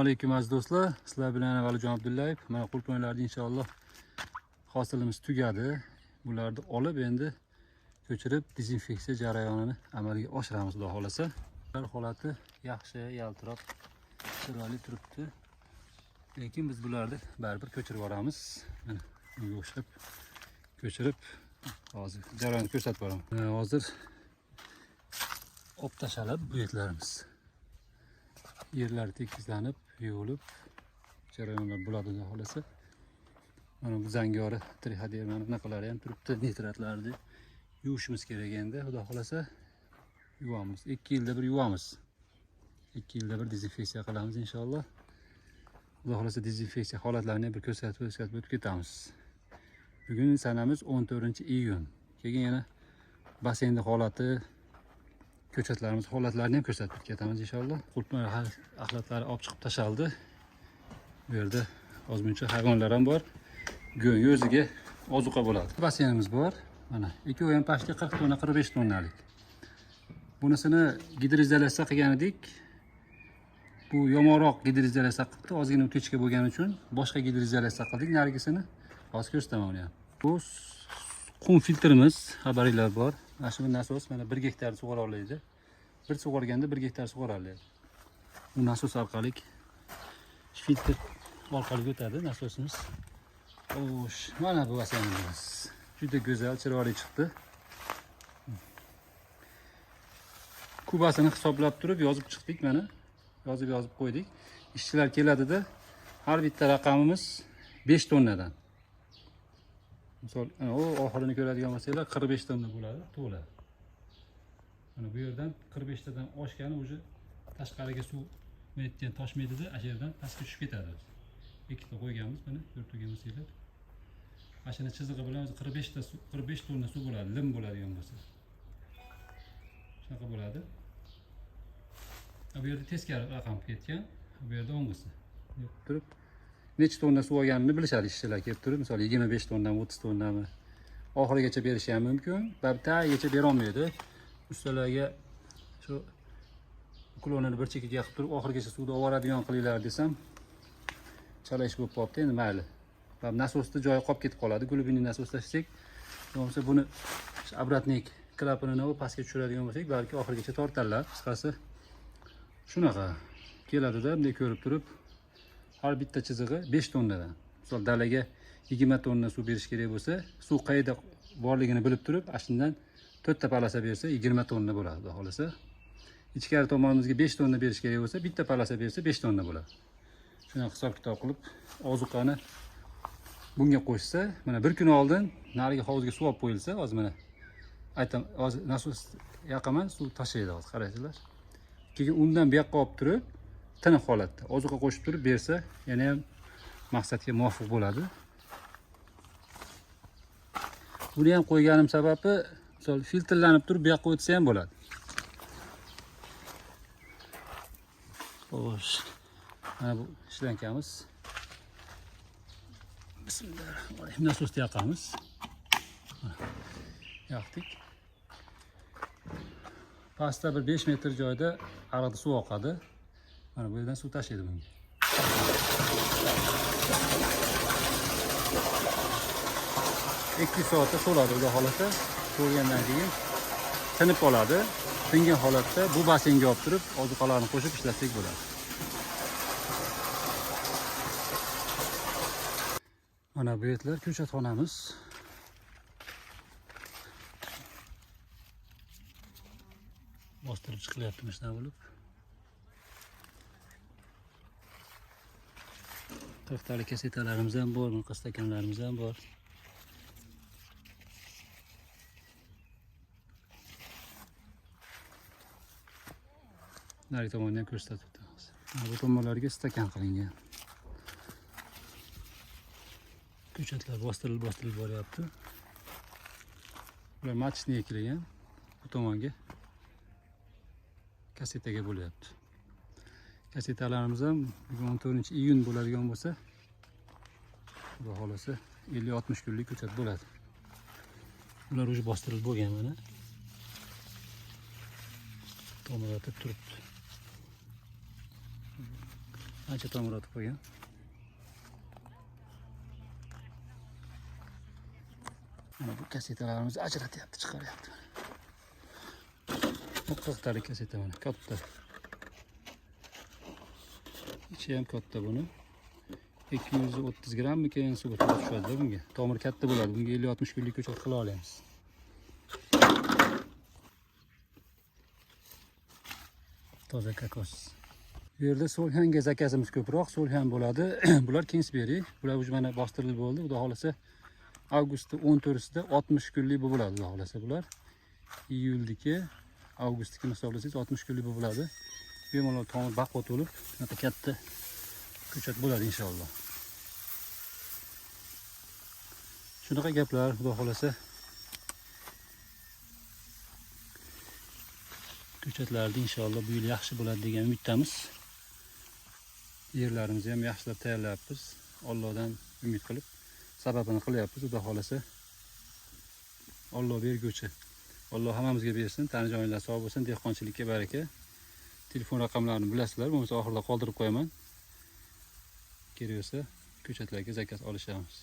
alaykum aziz do'stlar. Sizlar bilan Valijon Abdullayev. Mana qulplarni inshaalloh hosilimiz tugadi. Bularni olib endi ko'chirib dezinfeksiya jarayonini amalga oshiramiz xudo xolasa. Ular holati yaxshi, yaltiroq, chiroyli turibdi. Lekin biz bularni baribir ko'chirib yuboramiz. Mana bunga o'xshab ko'chirib hozir jarayonni ko'rsatib boraman. Hozir olib tashlab bu etlarimiz. Yerlar tekizlanib, yuvilib jarayonlar bo'ladi xudo xolasa. Mana bu zangori trihadermani bunaqalari ham turibdi. Nitratlarni yuvishimiz kerak endi xudo xolasa. Yuvamiz. 2 yilda bir yuvamiz. 2 yilda bir dezinfeksiya qilamiz inshaalloh. Xudo xolasa dezinfeksiya holatlarini bir ko'rsatib o'tib ketamiz. Bugun sanamiz 14-iyun. Keyin yana basseynning holati, ko'chatlarimiz holatlarini ham ko'rsatib ketamiz inshaalloh. Qulplar axlatlari olib chiqib tashaldi. Bu yerda ozmuncha hayvonlar ham bor. Go'ng o'ziga ozuqa bo'ladi. Basseynimiz bor. Mana ikkovi ham pastga 40 tonna, 45 tonnalik. Bunisini gidrizalizatsiya qilgan edik. Bu yomonroq gidrizalizatsiya qildi. Ozgina o'techka bo'lgani uchun boshqa gidrizalizatsiya qildik narigisini. Hozir ko'rsataman uni ham. Bu qum filtrimiz, xabaringlar bor. Mana shu nasos mana 1 gektar sug'ora oladi. Bir sug'organda 1 gektar sug'ora oladi. Bu nasos orqali filtr orqali o'tadi nasosimiz. Xo'sh, mana bu basseynimiz. Juda go'zal, chiroyli chiqdi. Kubasini hisoblab turib yozib chiqdik mana. Yozib qo'ydik. Ishchilar keladida har bitta raqamimiz 5 tonnadan. Misol, o oxirini ko'radigan bo'lsanglar 45 tonna bo'ladi, to'la. Mana bu yerdan 45 tadan oshgani o'zi tashqariga suv menitdan toshmaydida, o'sha yerdan pastga tushib ketadi. Ikkita qo'yganmiz, mana ko'rib turgan bo'lsanglar. Mashina chizig'i bilan 45 tonna suv bo'ladi, lim bo'ladigan bo'lsa. Shunaqa bo'ladi. Bu yerda teskari raqam ketgan, bu yerda o'ng'isi. Turib necha tonna suv olganini bilishadi ishchilar kelib turib, misol 25 tonnami, 30 tonnami oxirigacha berishi ham mumkin. Tagigacha bera olmaydi. Ustalarga shu uklonini bir chekkaga qilib turib, oxirigacha suvni oladigan qilinglar desam, chala ish bo'lib qolibdi. Endi mayli. Nasosning joyi qolib ketib qoladi. Glubinni nasos tashlasak, bo'lmasa buni obratnik klapanini pastga tushiradigan bo'lsak, balki oxirigacha tortarlar. Qisqasi shunaqa keladida, bunday ko'rib turib, har bitta chizig'i 5 tonnadan. Misol dalaga 20 tonna suv berish kerak bo'lsa, suv qayerda borligini bilib turib, ashundan 4 ta palasa bersa 20 tonna bo'ladi, xudo xolasa. Ichkari tomonimizga 5 tonna berish kerak bo'lsa, bitta palasa bersa 5 tonna bo'ladi. Shuni hisob-kitob qilib, ozuqani bunga qo'shsa, mana bir kun oldin nariga hovuzga suv olib qo'yilsa, hozir mana aytam, hozir nasos yoqaman, suv tashlaydi hozir, qarasizlar. Keyin undan bu yoqqa olib turib, tiniq holatda ozuqa qo'shib turib bersa, yana ham maqsadga muvofiq bo'ladi. Buni ham qo'yganim sababi, misol filtrlanib turib bu yoqqa o'tsa ham bo'ladi. Xo'sh. Mana bu ishlankamiz. Bismillahirrohmanirrohim. Nasosni yoqamiz. Yoqdik. Pastda bir 5 metr joyda ariqda suv oqadi. Mana bu yerdan suv tashlaydi bunga. 2 soatda so'ladi xudo xolasa. So'lgandan keyin tinib oladi. Tingan holatda bu basseynga olib turib, ozuqalarni qo'shib ishlasak bo'ladi. Mana bu yerlar ko'chatxonamiz. Bostirib chiqilyapti mashina bo'lib. To'xtali kasetalarimiz ham bor, stakanlarimiz ham bor. Nari tomondan ko'rsatib o'tamiz. Bu tomonlarga stakan qilingan. Ko'chatlar bostirilib boryapti. Ular matchniga kirgan. Bu tomonga kasetaga bo'lyapti. Kasetalarimiz ham 14-iyun bo'ladigan bo'lsa, xudo xolasa 50-60 kunlik ko'chat bo'ladi. Ular o'zi bostirilib bo'lgan mana. To'g'ri turibdi. ancha tomir otib qo'ygan. Mana bu kasetalarimizni ajratyapti, chiqaryapti. 40 talik kaseta mana, katta. İçi ham katta buni. 230 grammikan suv tushadi bunga. Tomir katta bo'ladi. Bunga 50-60 kunlik ko'chat qila olamiz. Toza kokos. Bu yerda Solxanga zakazimiz ko'proq, Solxan bo'ladi. Bular Kingsbury. Bular уже mana bostirilib bo'ldi. Xudo xolasa avgust 14sida 60 kunlik bo'ladi, xudo xolasa bular. Iyuldagi avgustdagi hisoblasangiz 60 kunlik bo'ladi. Bemalol tomir baquvvat bo'lib, bunaqa katta ko'chat bo'ladi inshaalloh. Shunaqa gaplar, xudo xolasa. Ko'chatlarda inshaalloh bu yil yaxshi bo'ladi degan umiddamiz. Yerlarimizni ham yaxshilab tayyorlayapmiz. Allohdan umid qilib, sababini qilyapmiz. Xudo xolasa Alloh berguvchi. Alloh hammamizga bersin. Tanijoyinlar sog' bo'lsin, dehqonchilikka baraka. Telefon raqamlarini bilasizlar, bo'lmasa oxirida qoldirib qo'yaman. Kerak bo'lsa ko'chatlarga zakaz olishamiz.